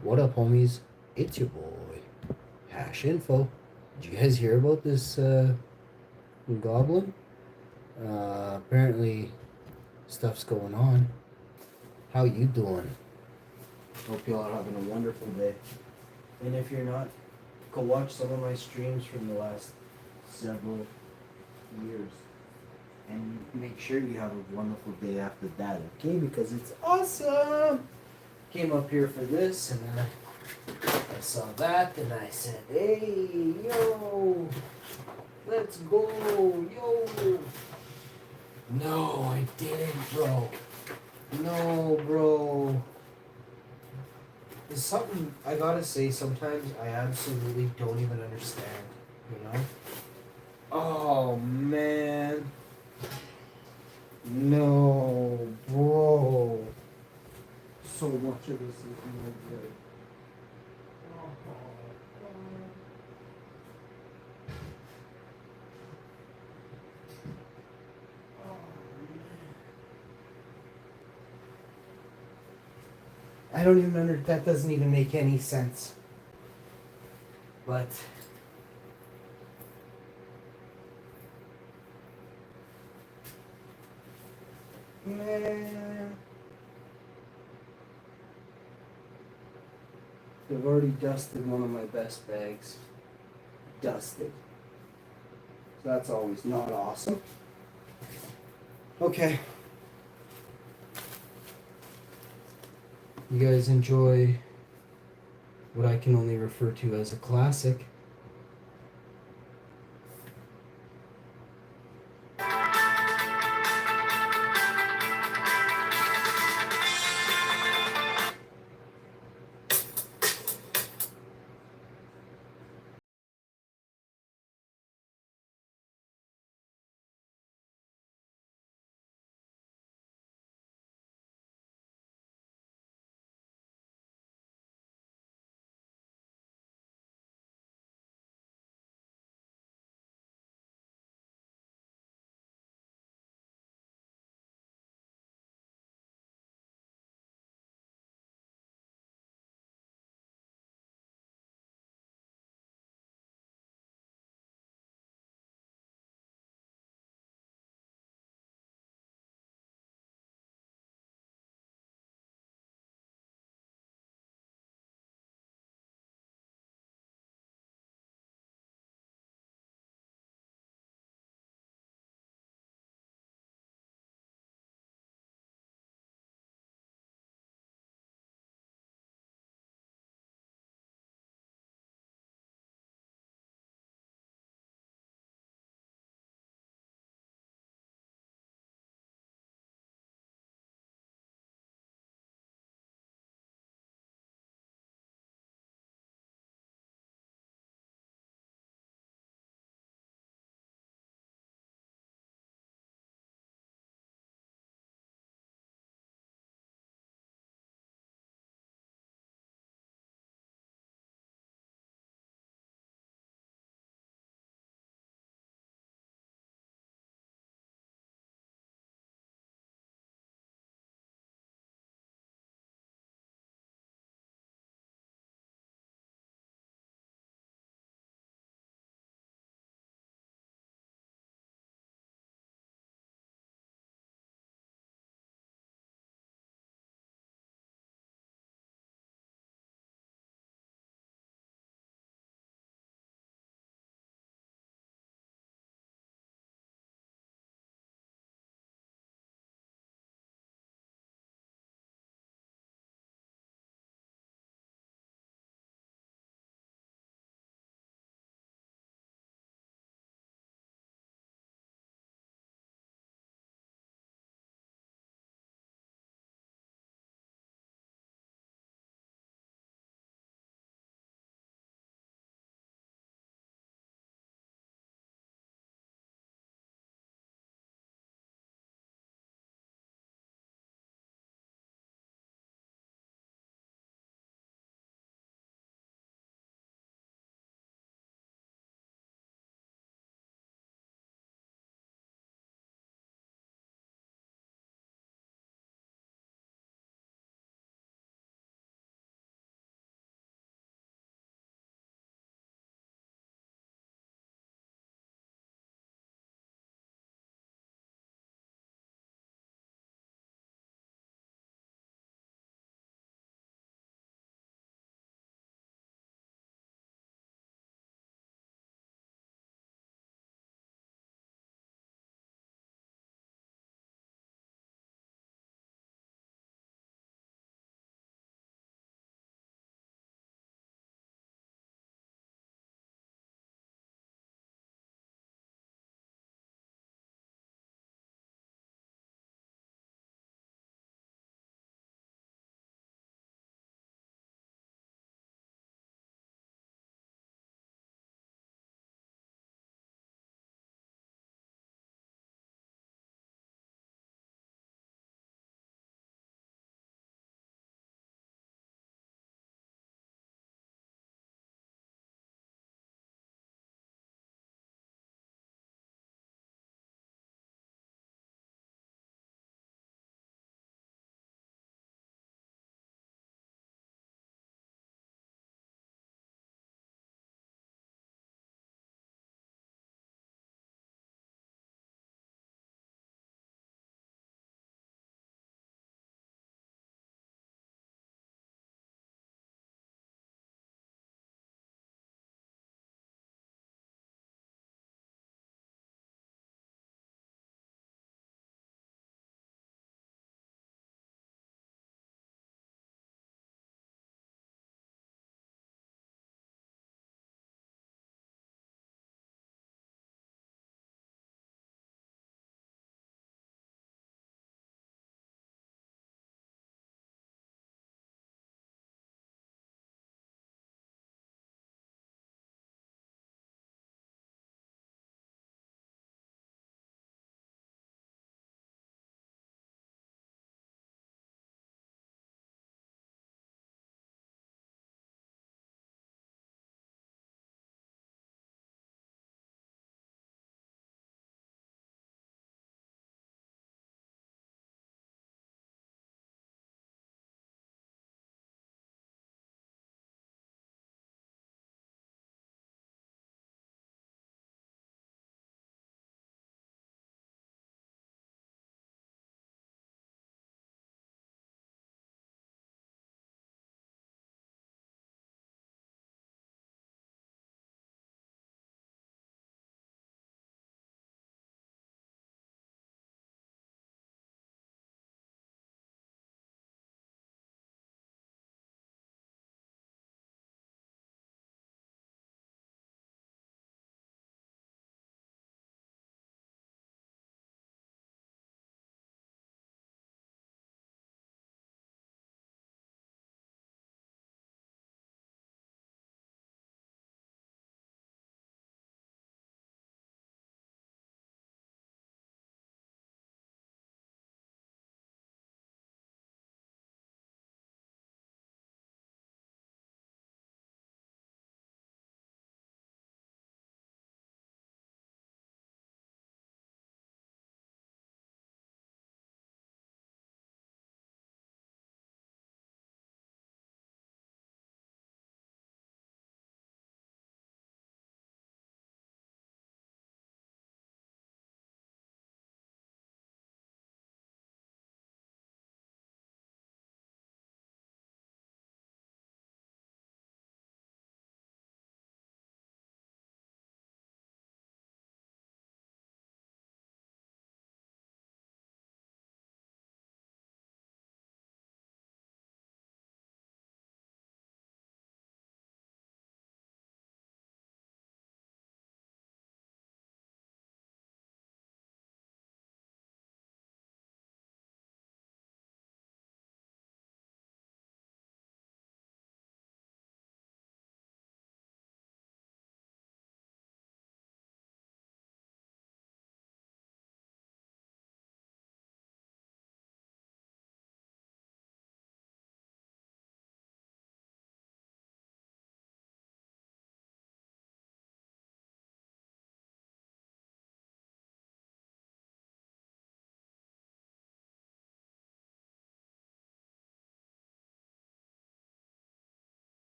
What up, homies? It's your boy, Hash Info. Did you guys hear about this goblin? Apparently, stuff's going on. How you doing? Hope y'all are having a wonderful day. And if you're not, go watch some of my streams from the last several years. And make sure you have a wonderful day after that, okay? Because it's awesome! Came up here for this, and then I saw that, and I said, hey, yo, let's go, yo. No, I didn't, bro. No, bro. There's something I gotta say, sometimes I absolutely don't even understand, you know? Oh, man. No, bro. So much of this is no good. I don't even that doesn't even make any sense. But man, they've already dusted one of my best bags. Dusted. So that's always not awesome. Okay. You guys enjoy what I can only refer to as a classic.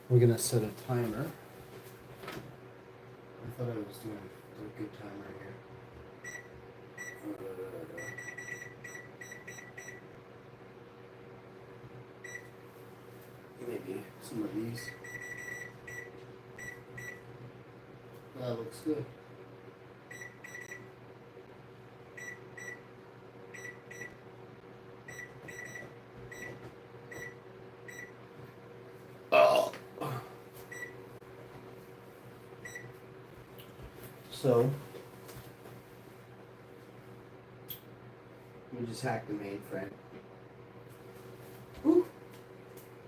We're gonna set a timer. I thought I was doing a good timer here. Maybe some of these. That looks good. Oh. So we just hacked the mainframe. Woo.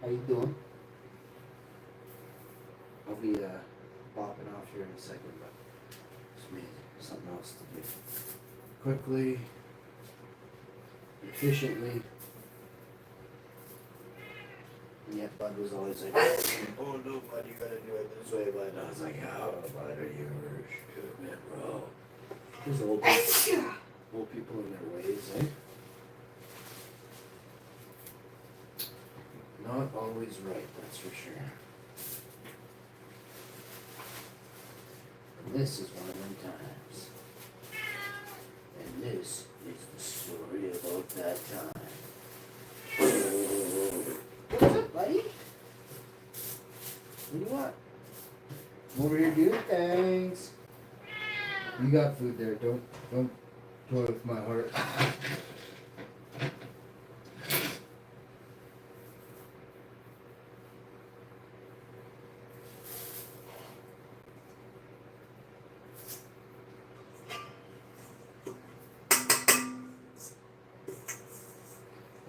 How you doing? I'll be popping off here in a second, but just me something else to do. Quickly, efficiently. And yet Bud was always like, oh no, Bud, you gotta do it this way, Bud. And I was like, oh, Bud, are you stupid, bro? There's old people in their ways, eh? Not always right, that's for sure. And this is one of them times. And this is the story about that time. What's up, buddy? What do you want? I'm over here doing things. You got food there. Don't toy with my heart.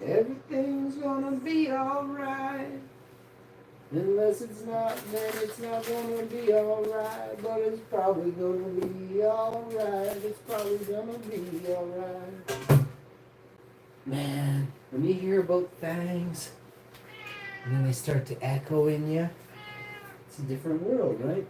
Everything's gonna be alright. Unless it's not, then it's not gonna be alright. But it's probably gonna be alright. It's probably gonna be alright. Man, when you hear about things, and then they start to echo in you, it's a different world, right?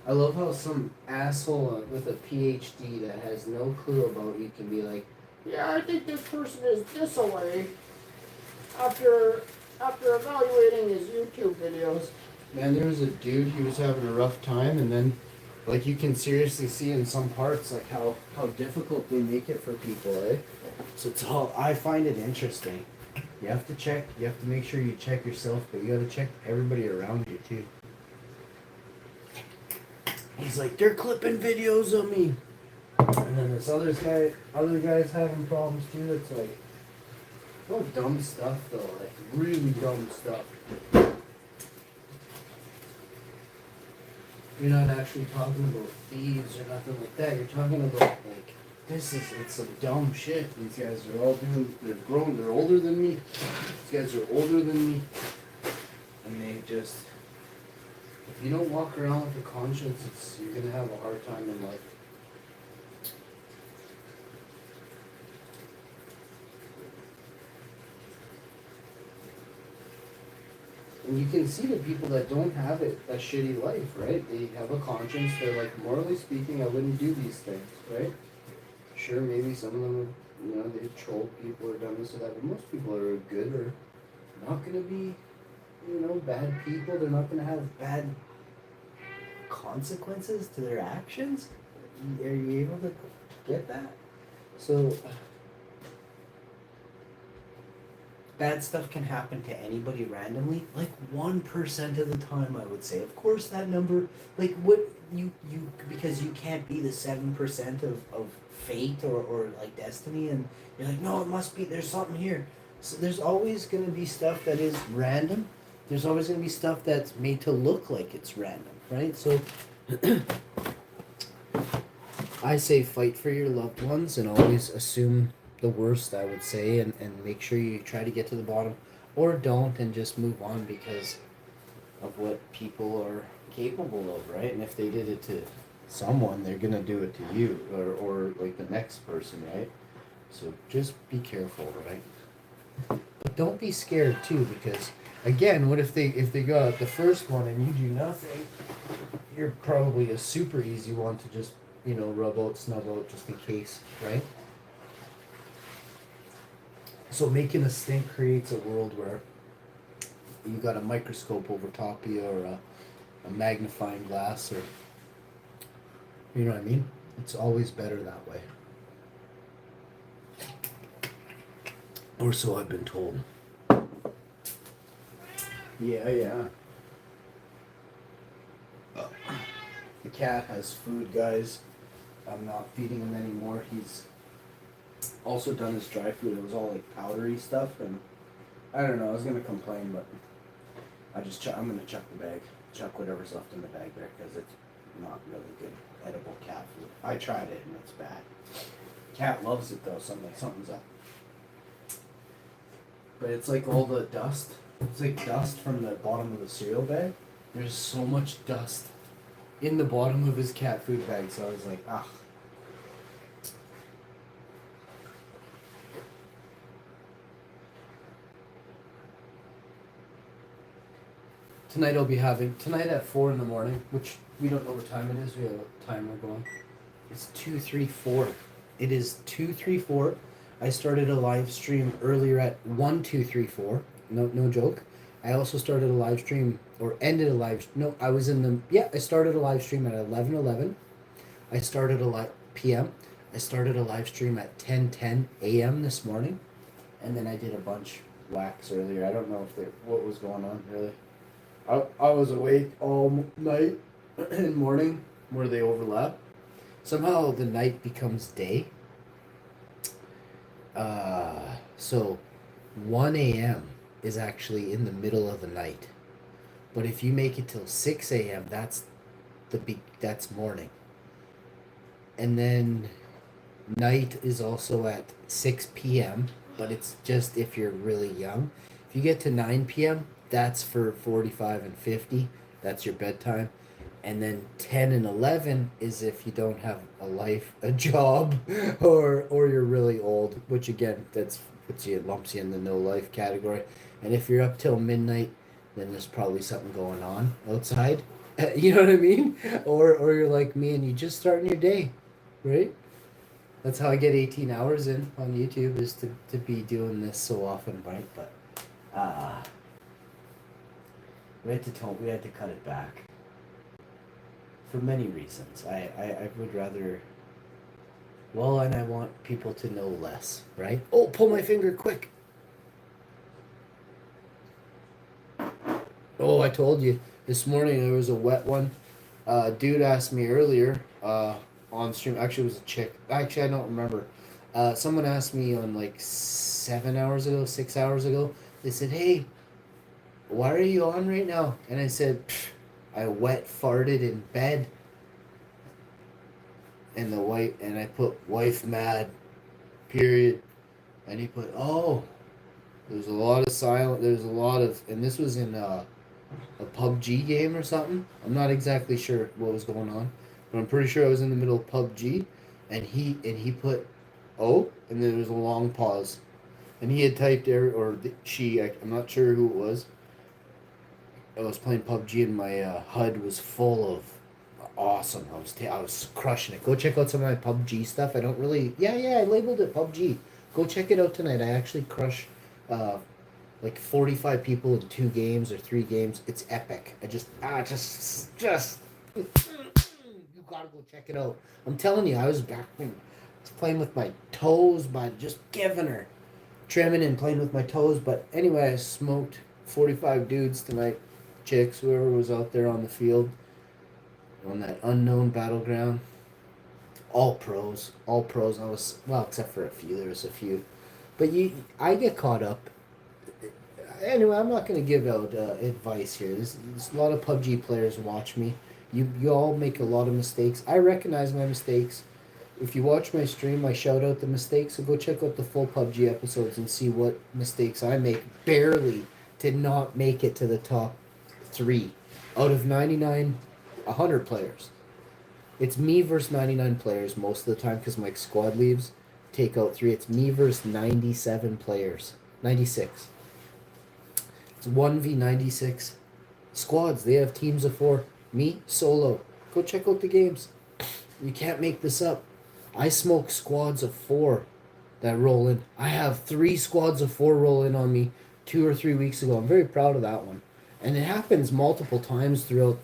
I love how some asshole with a PhD that has no clue about you can be like, yeah, I think this person is this away after evaluating his YouTube videos. Man, there was a dude, he was having a rough time, and then like you can seriously see in some parts like how difficult they make it for people, eh? So it's all, I find it interesting. You have to make sure you check yourself, but you gotta check everybody around you too. He's like, they're clipping videos of me. And then this other guy's having problems too. It's like, oh, dumb stuff though, like really dumb stuff. You're not actually talking about thieves or nothing like that. You're talking about like, it's some dumb shit. These guys are all they're grown, they're older than me. These guys are older than me. And they just, if you don't walk around with a conscience, you're gonna have a hard time in life. And you can see the people that don't have a shitty life, right? They have a conscience. They're like, morally speaking, I wouldn't do these things, right? Sure, maybe some of them, they've trolled people or done this or that, but most people are good or not gonna be, bad people. They're not gonna have bad consequences to their actions. Are you able to get that? So bad stuff can happen to anybody randomly, like 1% of the time, I would say. Of course, that number, like, what you because you can't be the 7% of fate or like destiny, and you're like, no, it must be, there's something here. So there's always going to be stuff that is random. There's always going to be stuff that's made to look like it's random, right? So I say fight for your loved ones and always assume the worst, I would say, and make sure you try to get to the bottom, or don't, and just move on because of what people are capable of, right? And if they did it to someone, they're gonna do it to you, or like the next person, right? So just be careful, right? But don't be scared too, because again, what if they go out the first one and you do nothing? You're probably a super easy one to just rub out, snub out, just in case, right? So making a stink creates a world where you got a microscope over top of you, or a magnifying glass, or you know what I mean. It's always better that way, or so I've been told. Yeah. The cat has food, guys. I'm not feeding him anymore. He's also done his dry food. It was all like powdery stuff, and I don't know. I was gonna complain, but I'm gonna chuck the bag, chuck whatever's left in the bag there, because it's not really good edible cat food. I tried it and it's bad. Cat loves it though, so I'm like, something's up. But it's like all the dust. It's like dust from the bottom of the cereal bag. There's so much dust in the bottom of his cat food bag, so I was like, ah. Tonight at 4 in the morning, which we don't know what time it is. We have a timer going. It's 2:34. It is 2:34. I started a live stream earlier at 1:234. No joke. I also started a live stream, or ended a live. No, I was in the. Yeah, I started a live stream at 11:11. I started a live p.m. I started a live stream at 10:10 a.m. this morning, and then I did a bunch wax earlier. I don't know what was going on really. I was awake all night and morning where they overlap. Somehow the night becomes day. So 1 a.m. is actually in the middle of the night. But if you make it till 6 a.m., that's morning. And then night is also at 6 p.m., but it's just if you're really young. If you get to 9 p.m., that's for 45 and 50. That's your bedtime. And then 10 and 11 is if you don't have a life, a job, or you're really old, which again, lumps you in the no life category. And if you're up till midnight, then there's probably something going on outside. You know what I mean? Or you're like me and you just starting your day, right? That's how I get 18 hours in on YouTube, is to be doing this so often, right? But we had to cut it back for many reasons. I would rather, well, and I want people to know less, right? Oh, pull my finger quick. Oh, I told you this morning there was a wet one. Dude asked me earlier on stream. Actually, it was a chick. Actually, I don't remember. Someone asked me on like 6 hours ago. They said, "Hey, why are you on right now?" And I said, "I wet farted in bed." And I put wife mad, period. And he put, "Oh, there's a lot of silent. There's a lot of," and this was in a PUBG game or something. I'm not exactly sure what was going on, but I'm pretty sure I was in the middle of PUBG, and he put, "Oh," and then there was a long pause, and he had typed there, or she. I'm not sure who it was. I was playing PUBG and my HUD was full of awesome. I was crushing it. Go check out some of my PUBG stuff. I don't really. Yeah. I labeled it PUBG. Go check it out tonight. I actually crush like 45 people in 2 games or 3 games. It's epic. I just you gotta go check it out. I'm telling you, I was playing with my toes, by just giving her, trimming and playing with my toes. But anyway, I smoked 45 dudes tonight, chicks, whoever was out there on the field, on that unknown battleground. All pros. I was, well, except for a few. There was a few, but I get caught up. Anyway, I'm not going to give out advice here. There's a lot of PUBG players watch me. You all make a lot of mistakes. I recognize my mistakes. If you watch my stream, I shout out the mistakes. So go check out the full PUBG episodes and see what mistakes I make. Barely did not make it to the top 3 out of 100 players. It's me versus 99 players most of the time, because my squad leaves. Take out 3. It's me versus 97 players. 96. It's 1v96 squads. They have teams of 4. Me, solo. Go check out the games. You can't make this up. I smoke squads of 4 that roll in. I have 3 squads of 4 roll in on me 2 or 3 weeks ago. I'm very proud of that one. And it happens multiple times throughout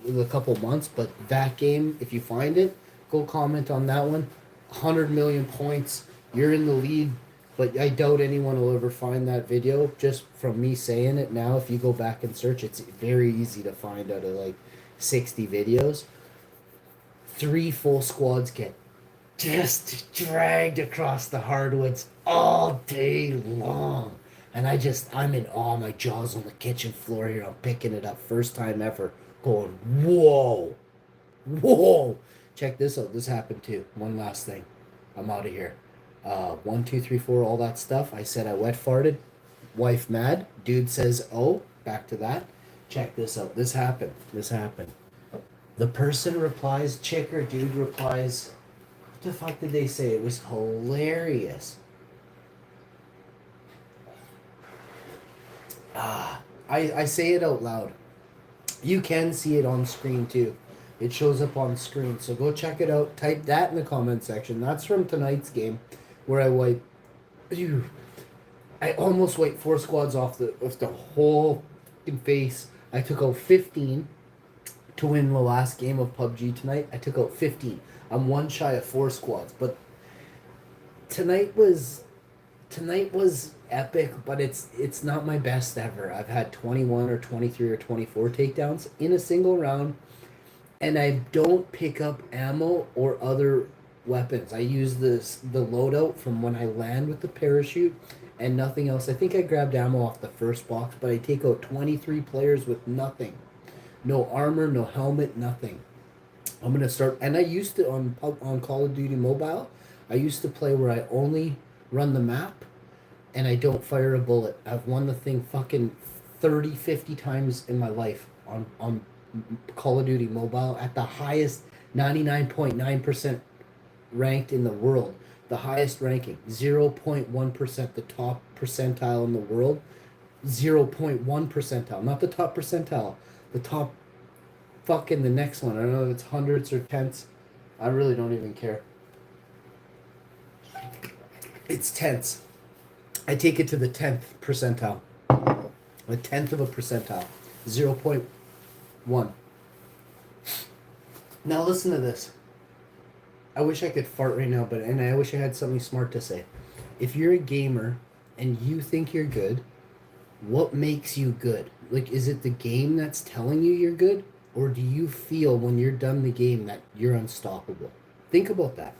a couple months, but that game, if you find it, go comment on that one. 100 million points. You're in the lead, but I doubt anyone will ever find that video just from me saying it now. If you go back and search, it's very easy to find out of like 60 videos. 3 full squads get just dragged across the hardwoods all day long. And I'm in awe. My jaw's on the kitchen floor here. I'm picking it up. First time ever. Going, whoa. Whoa. Check this out. This happened too. One last thing. I'm out of here. 1, 2, 3, 4, all that stuff. I said I wet farted. Wife mad. Dude says, oh, back to that. Check this out. This happened. The person replies, chick or dude replies, what the fuck did they say? It was hilarious. I say it out loud. You can see it on screen too. It shows up on screen. So go check it out. Type that in the comment section. That's from tonight's game where I wipe. I almost wiped 4 squads off the whole face. I took out 15 to win the last game of PUBG tonight. I took out 15. I'm one shy of 4 squads. But tonight was epic, but it's not my best ever. The had 21 or 23 or 24 takedowns in a single round, and I don't pick up ammo or other weapons. I use the loadout from when I land with the parachute and nothing else. I think I grabbed ammo off the first box, but I take out 23 players with nothing. No armor, no helmet, nothing. I'm going to start, and I used to, on Call of Duty Mobile, I used to play where I only run the map and I don't fire a bullet. I've won the thing fucking 30, 50 times in my life on Call of Duty Mobile at the highest 99.9% ranked in the world. The highest ranking, 0.1%, the top percentile in the world, 0.1 percentile, not the top percentile, the top fucking the next one. I don't know if it's hundreds or tenths. I really don't even care. It's tenths. I take it to the 10th percentile. A tenth of a percentile. 0.1. Now listen to this. I wish I could fart right now, and I wish I had something smart to say. If you're a gamer and you think you're good, what makes you good? Like, is it the game that's telling you you're good? Or do you feel when you're done the game that you're unstoppable? Think about that.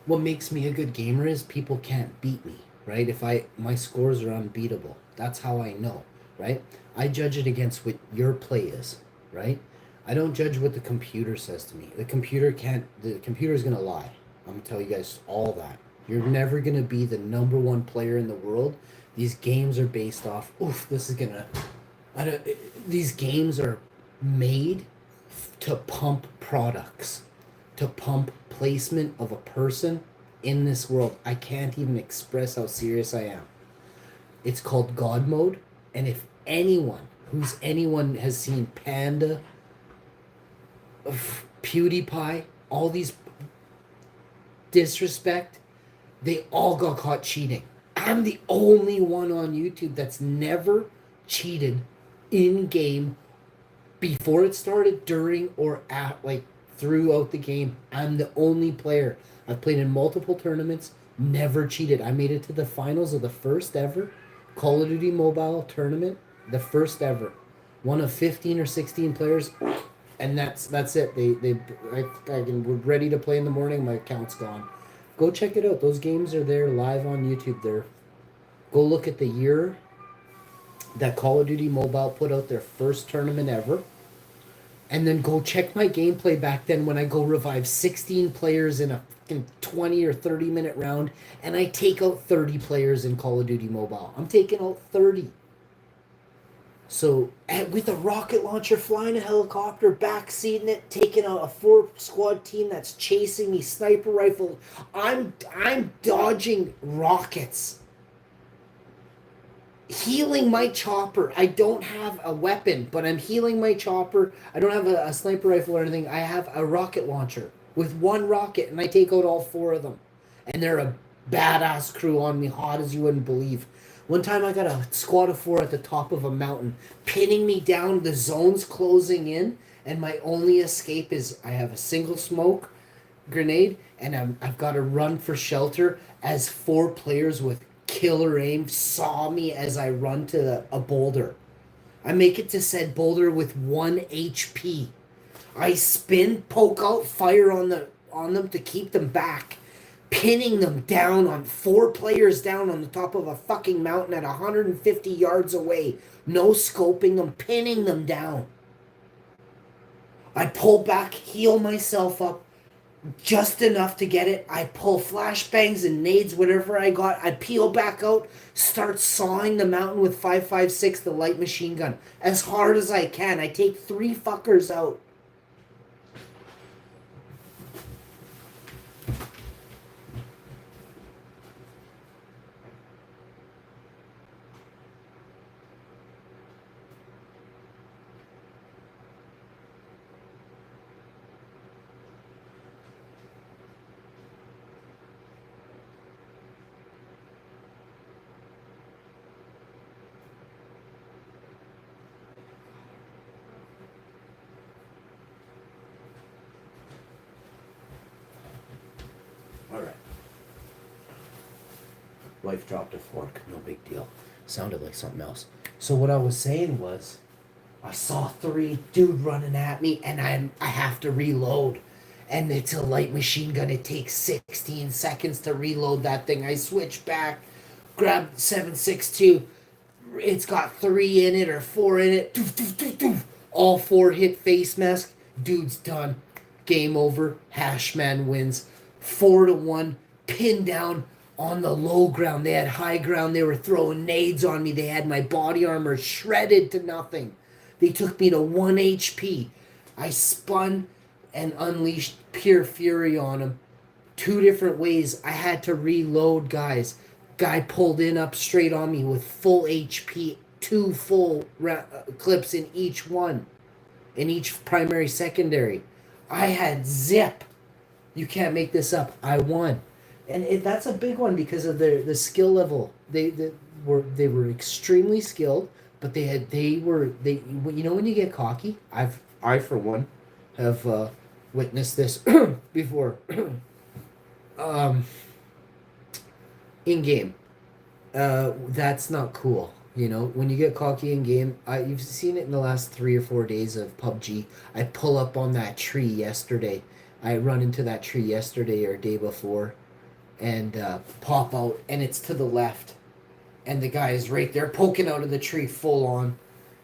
What makes me a good gamer is people can't beat me, right? My scores are unbeatable. That's how I know, right? I judge it against what your play is, right? I don't judge what the computer says to me. The computer's gonna lie. I'm gonna tell you guys all that. You're never gonna be the number 1 player in the world. These games are based off, these games are made to pump products, to pump placement of a person in this world. I can't even express how serious I am. It's called God mode, and if anyone has seen Panda, PewDiePie, all these disrespect, they all got caught cheating. I'm the only one on YouTube that's never cheated in game before it started, during, or throughout the game. I'm the only player. I've played in multiple tournaments, never cheated. I made it to the finals of the first ever Call of Duty Mobile tournament, the first ever. One of 15 or 16 players, and that's it. We're ready to play in the morning. My account's gone. Go check it out. Those games are there live on YouTube. Go look at the year that Call of Duty Mobile put out their first tournament ever. And then go check my gameplay back then when I go revive 16 players in a 20 or 30 minute round, and I take out 30 players in Call of Duty Mobile. I'm taking out 30. So, with a rocket launcher, flying a helicopter, backseating it, taking out a 4 squad team that's chasing me, sniper rifle. I'm dodging rockets. Healing my chopper. I don't have a weapon, but I'm healing my chopper. I don't have a sniper rifle or anything. I have a rocket launcher with 1 rocket, and I take out all 4 of them. And they're Badass crew on me, hot as you wouldn't believe. One time I got a squad of 4 at the top of a mountain, pinning me down, the zone's closing in, and my only escape is I have a single smoke grenade, and I've got to run for shelter as 4 players with killer aim saw me as I run to a boulder. I make it to said boulder with 1 HP. I spin, poke out, fire on them to keep them back, pinning them down on 4 players down on the top of a fucking mountain at 150 yards away. No scoping them, pinning them down. I pull back, heal myself up just enough to get it. I pull flashbangs and nades, whatever I got. I peel back out, start sawing the mountain with 5.56, the light machine gun, as hard as I can. I take 3 fuckers out. All right. Wife dropped a fork. No big deal. Sounded like something else. So what I was saying was, I saw 3 dude running at me, and I have to reload, and it's a light machine gun. It takes 16 seconds to reload that thing. I switch back, grab 7.62. It's got 3 in it or 4 in it. Doof, doof, doof, doof. All 4 hit face mask. Dude's done. Game over. Hashman wins. 4-1. Pinned down on the low ground. They had high ground. They were throwing nades on me. They had my body armor shredded to nothing. They took me to 1 HP. I spun and unleashed pure fury on them. 2 different ways. I had to reload, guys. Guy pulled in up straight on me with full HP. 2 full clips in each one. In each primary, secondary. I had zip. You can't make this up. I won. And that's a big one because of the skill level. They were extremely skilled, but they you know when you get cocky. I for one have witnessed this before. um, in game, that's not cool. You know, when you get cocky in game, you've seen it in the last 3 or 4 days of PUBG. I pull up on that tree yesterday. I run into that tree yesterday or day before, and pop out, and it's to the left, and the guy is right there poking out of the tree, full on,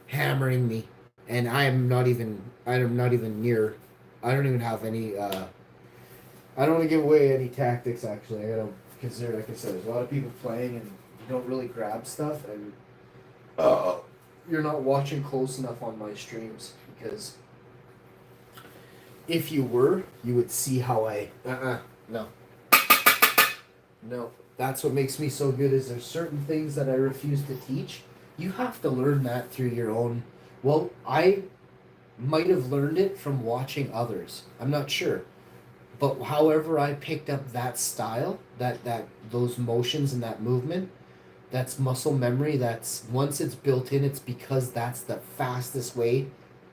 hammering me, and I'm not even near. I don't even have any. I don't want to give away any tactics. Actually, I gotta consider, like I said, there's a lot of people playing, and you don't really grab stuff, and you're not watching close enough on my streams because if you were, you would see how I. No. No, that's what makes me so good. Is there's certain things that I refuse to teach. You have to learn that through your own. Well, I might have learned it from watching others. I'm not sure, but however I picked up that style, that those motions and that movement, that's muscle memory. That's once it's built in, it's because that's the fastest way.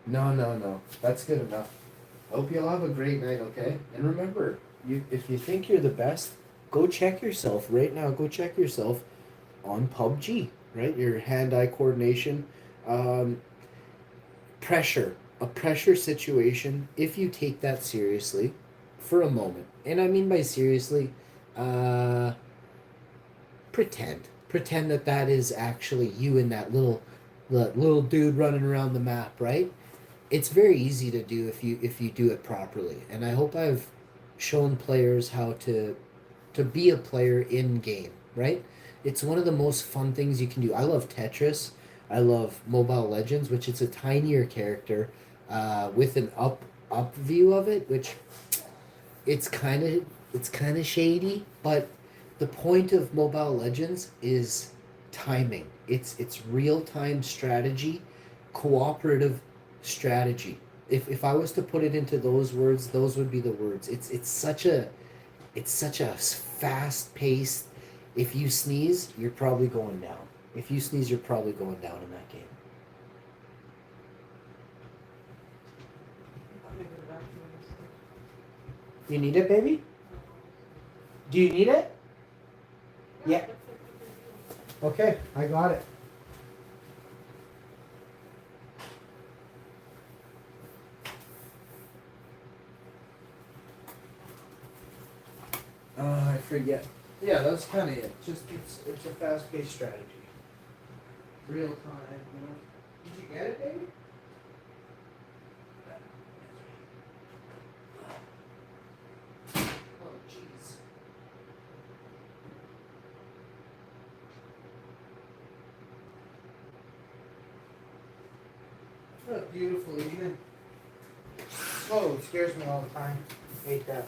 No. That's good enough. Hope you all have a great night. Okay, and remember, if you think you're the best. Go check yourself right now. Go check yourself on PUBG, right? Your hand-eye coordination. Pressure. A pressure situation, if you take that seriously for a moment, and I mean by seriously, pretend. Pretend that is actually you and that little dude running around the map, right? It's very easy to do if you do it properly. And I hope I've shown players how to be a player in game, right? It's one of the most fun things you can do. I love Tetris. I love Mobile Legends, which it's a tinier character with an up view of it, which it's kind of shady, but the point of Mobile Legends is timing. It's real-time strategy, cooperative strategy. If I was to put it into those words, those would be the words. It's such a it's such a fast paced. If you sneeze, you're probably going down. If you sneeze, you're probably going down in that game. You need it, baby? Do you need it? Yeah. Okay, I got it. I forget. Yeah, that's kind of it. Just it's a fast-paced strategy. Real time, you know. Did you get it, baby? Oh, jeez. What a beautiful evening. Oh, it scares me all the time. Hate that.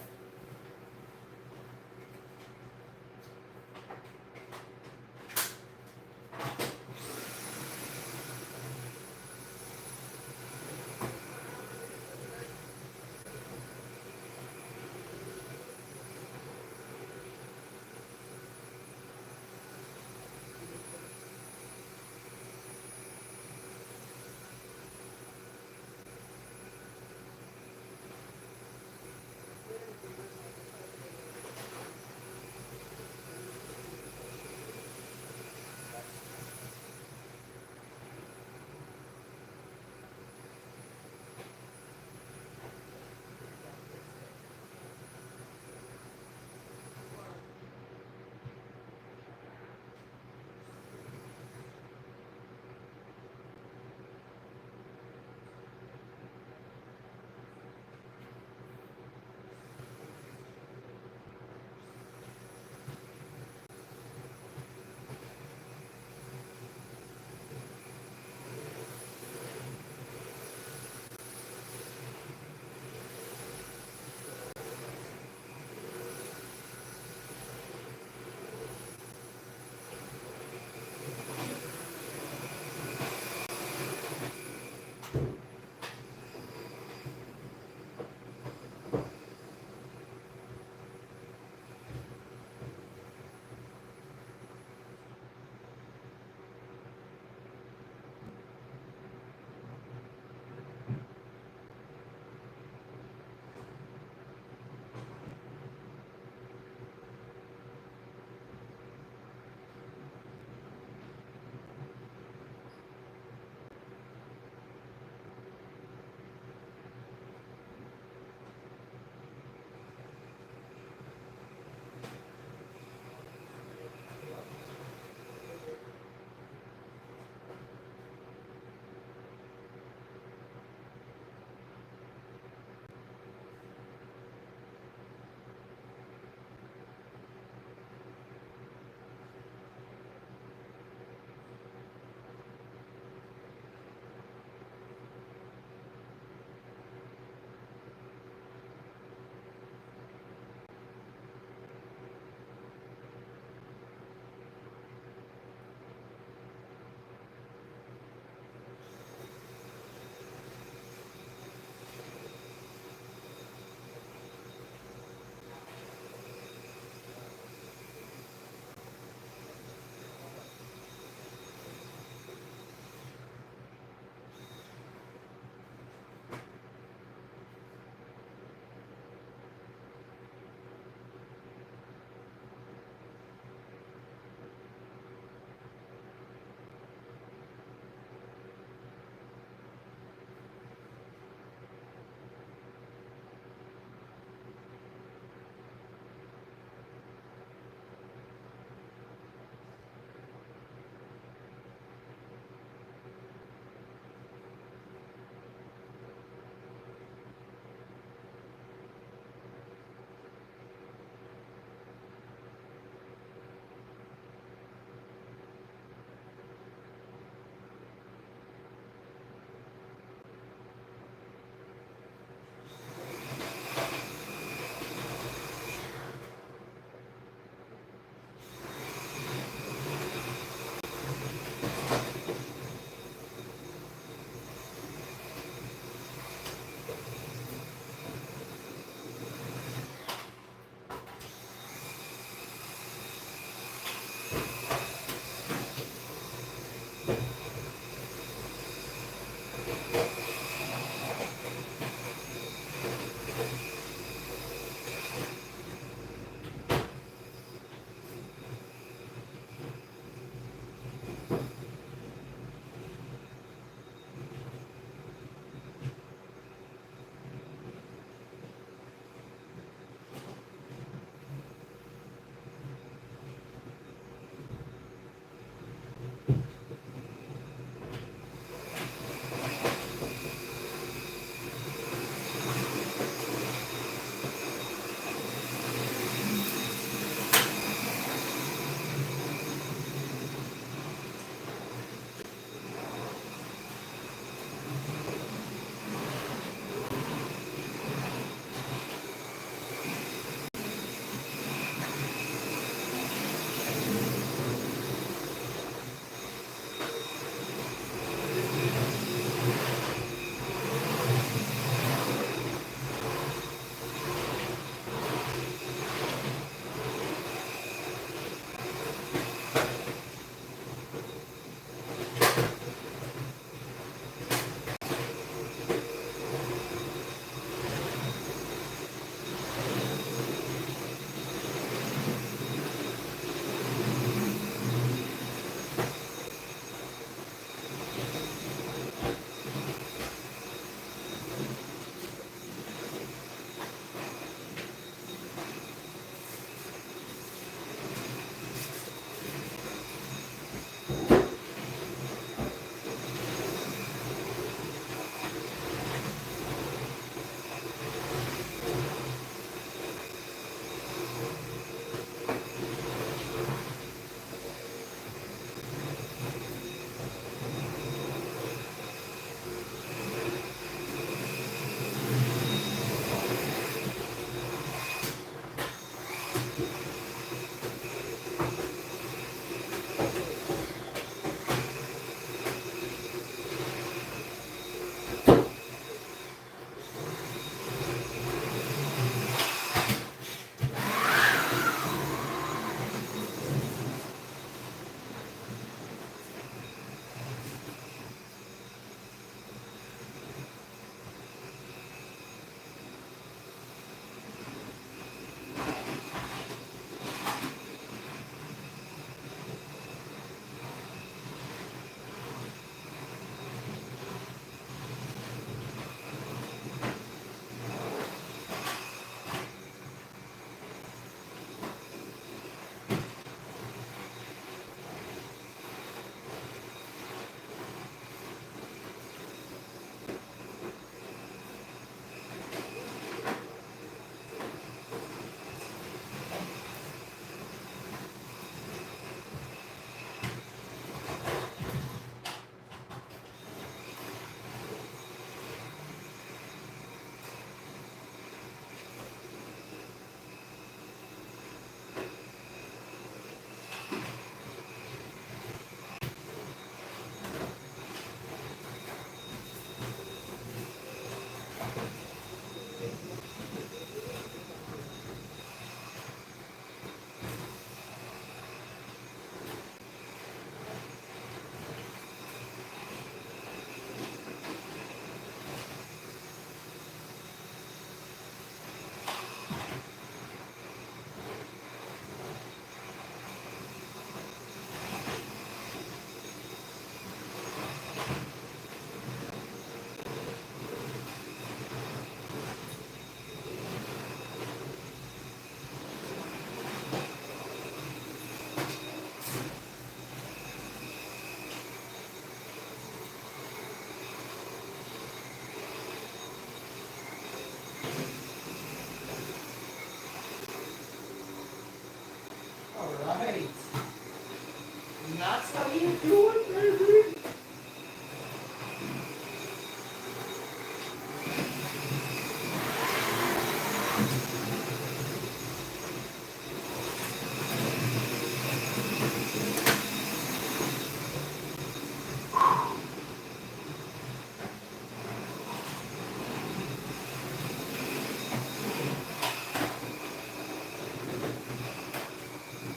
How you doing, baby?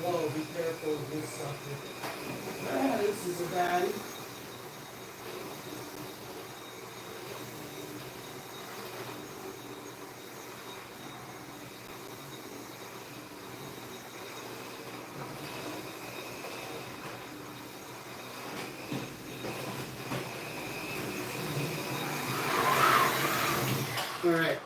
Whoa, be careful with this sucker. Ah, this is a baddie. All right.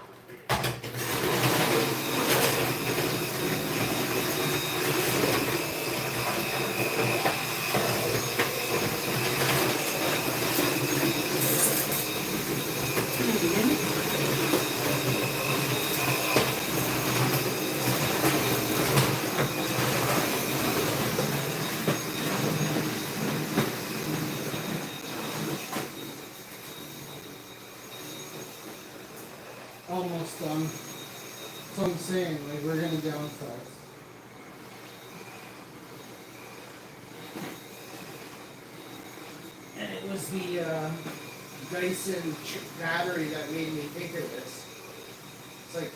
Almost done. That's what I'm saying. Like, we're gonna downsize. And it was the Dyson battery that made me think of this. It's like,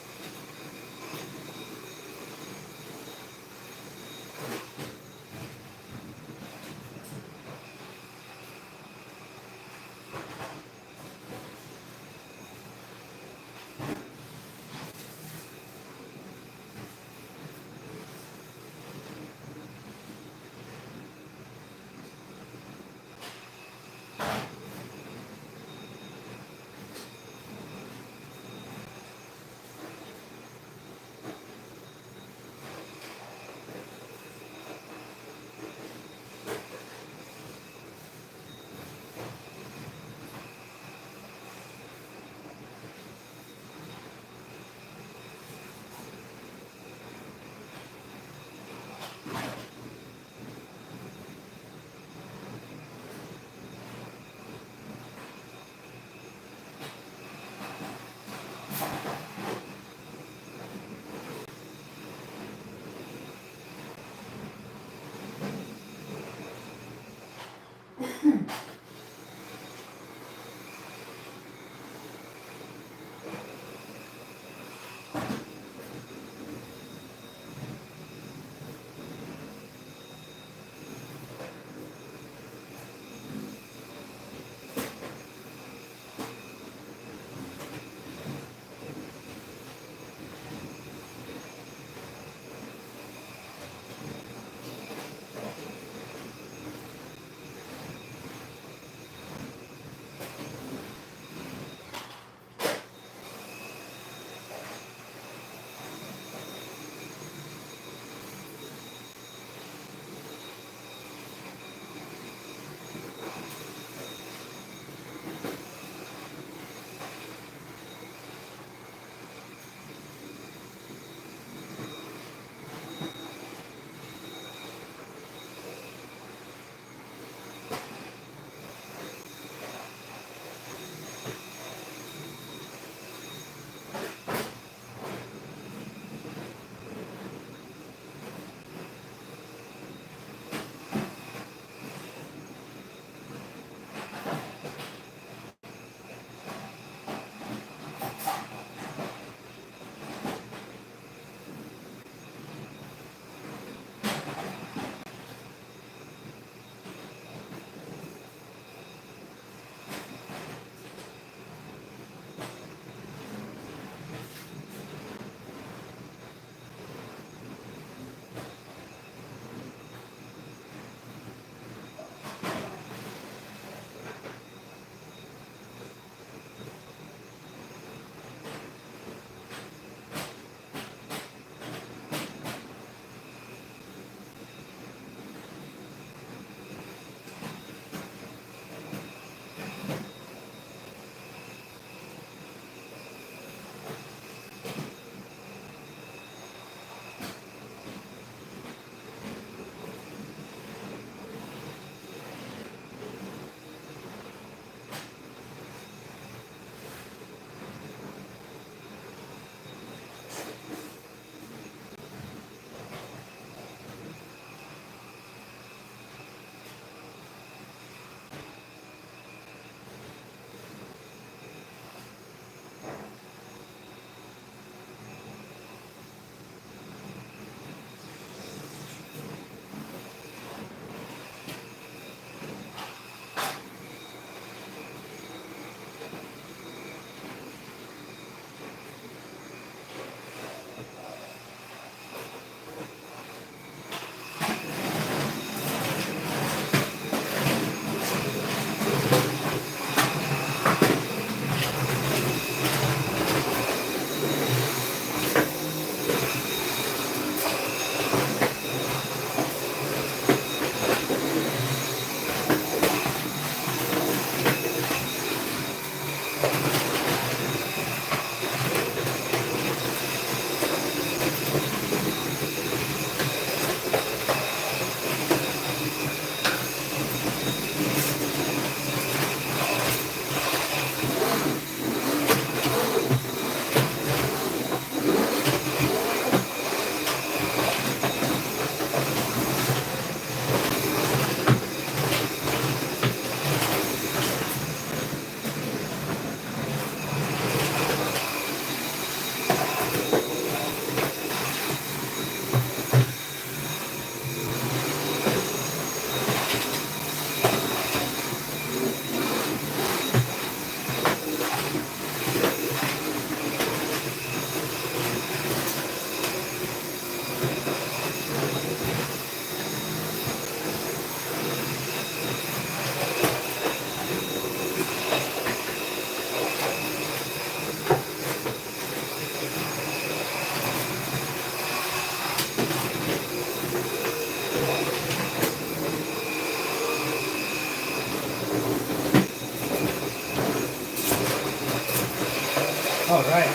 All right.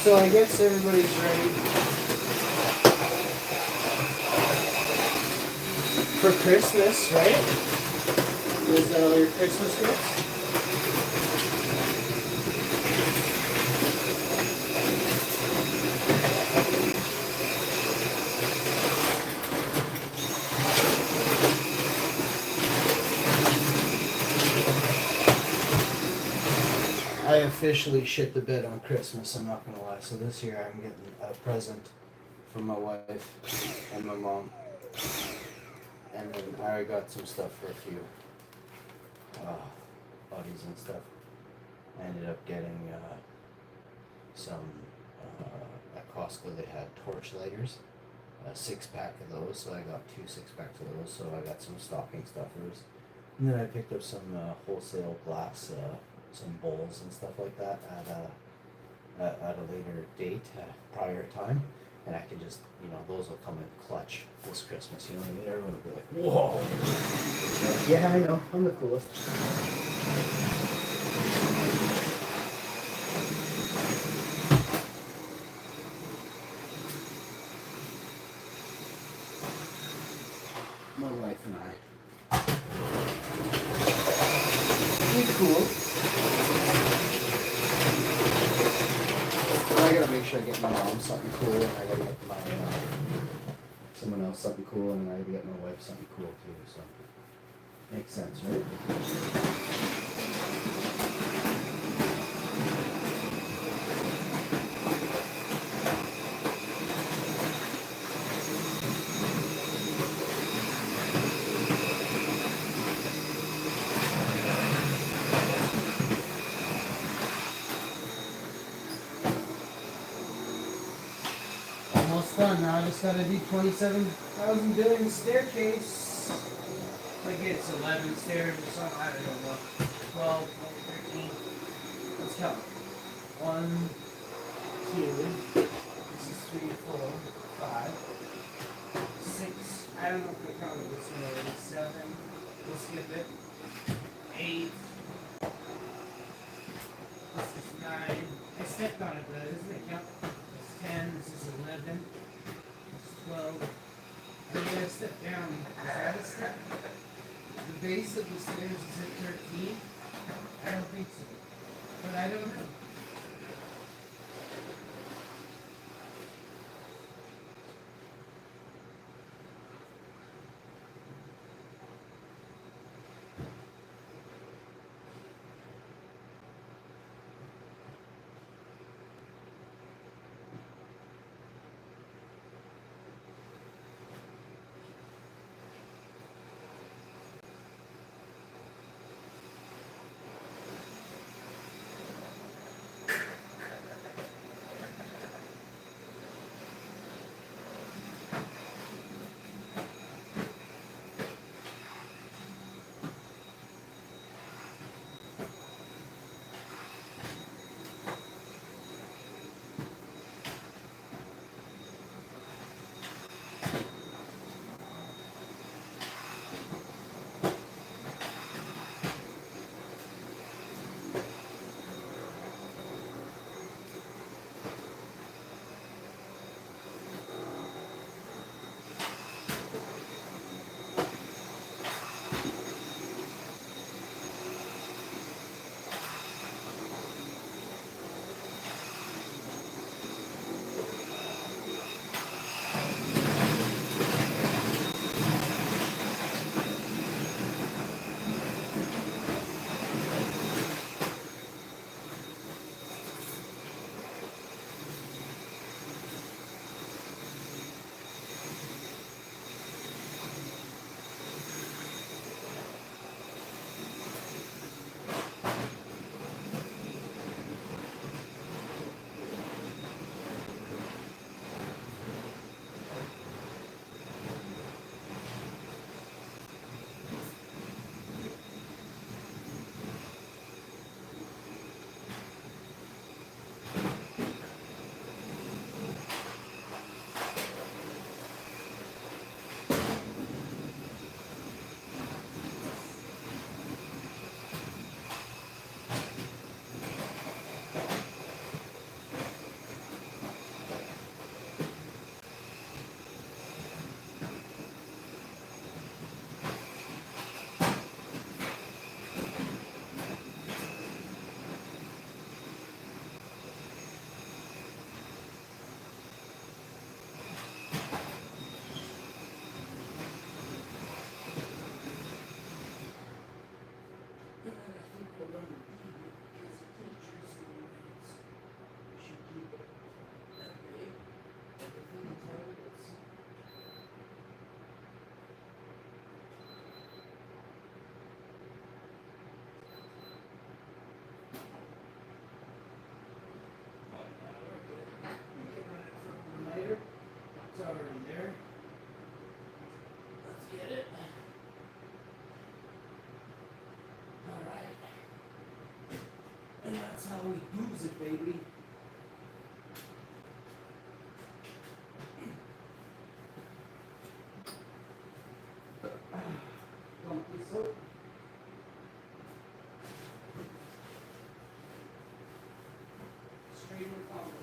So I guess everybody's ready for Christmas, right? Is that all your Christmas gifts? I officially shit the bed on Christmas, I'm not gonna lie. So this year I'm getting a present from my wife and my mom. And then I already got some stuff for a few buddies and stuff. I ended up getting some, at Costco they had torch lighters, a 6-pack of those, so I got 2 6-packs of those, so I got some stocking stuffers. And then I picked up some wholesale glass, some bowls and stuff like that at a later date, prior time. And I can just, those will come in clutch this Christmas, you know what I mean? Everyone will be like, whoa! Yeah, I know, I'm the coolest. My wife and I. We're cool. But I gotta make sure I get my mom something cool, and I gotta get my someone else something cool, and I gotta get my wife something cool too, so. Makes sense, right? Almost done. Now I just gotta do 27,000 billion staircase. Like it's 11 stairs or something. I don't know. 12, 13. Let's count. 1, 2. This is 3, 4, 5, 6. I don't know if I counted this one already. 7. We'll skip it. 8. This is 9. I stepped on it, but doesn't it count? 10, this is 11, this is 12. I'm going to step down. Is that a step? The base of the stairs is at 13? I don't think so. But I don't know. And that's how we use it, baby. Comfy soap. Straight with combos.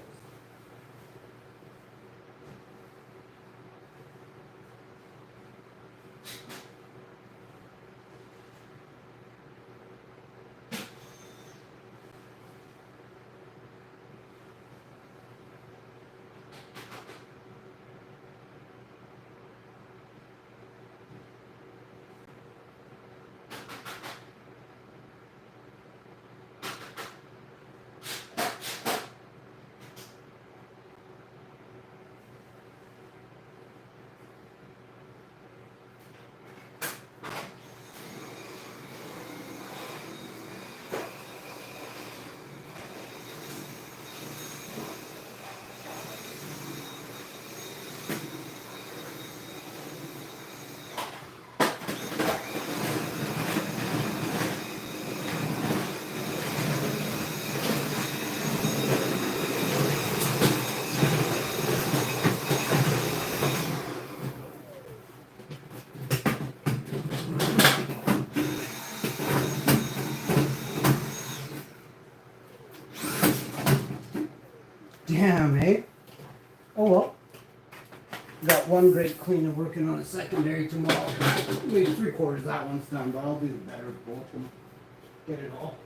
Damn, eh? Oh well. Got one great cleaner working on a secondary tomorrow. Maybe 3/4 that one's done, but I'll do the better of both of them. Get it all.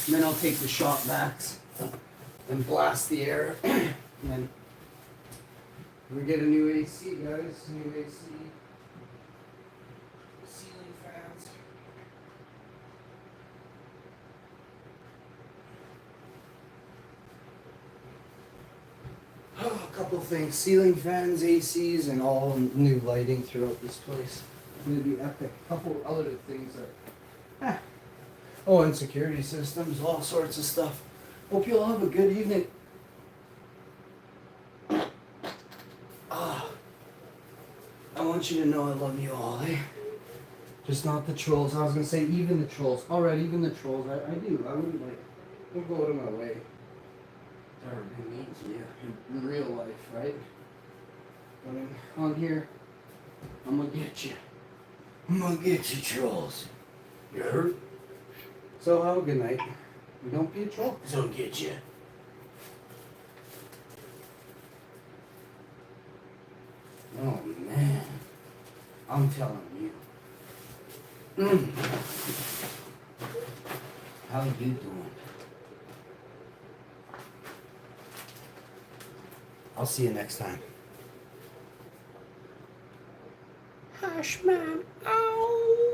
And then I'll take the shop backs and blast the air. And then we get a new AC, guys. New AC. Ceiling fans. Oh, a couple things. Ceiling fans, ACs, and all new lighting throughout this place. It's gonna be epic. A couple other things that. Oh, and security systems, all sorts of stuff. Hope you all have a good evening. I want you to know I love you all, eh? Just not the trolls. I was gonna say even the trolls. Alright, even the trolls. I do. I wouldn't go out of my way to ever be mean to you in real life, right? But on here, I'm gonna get you. I'm gonna get you, trolls. You heard? So have a good night. Don't be a troll, 'cause I'll get you. Oh man, I'm telling you. How you doing? I'll see you next time. Hush, man. Ow.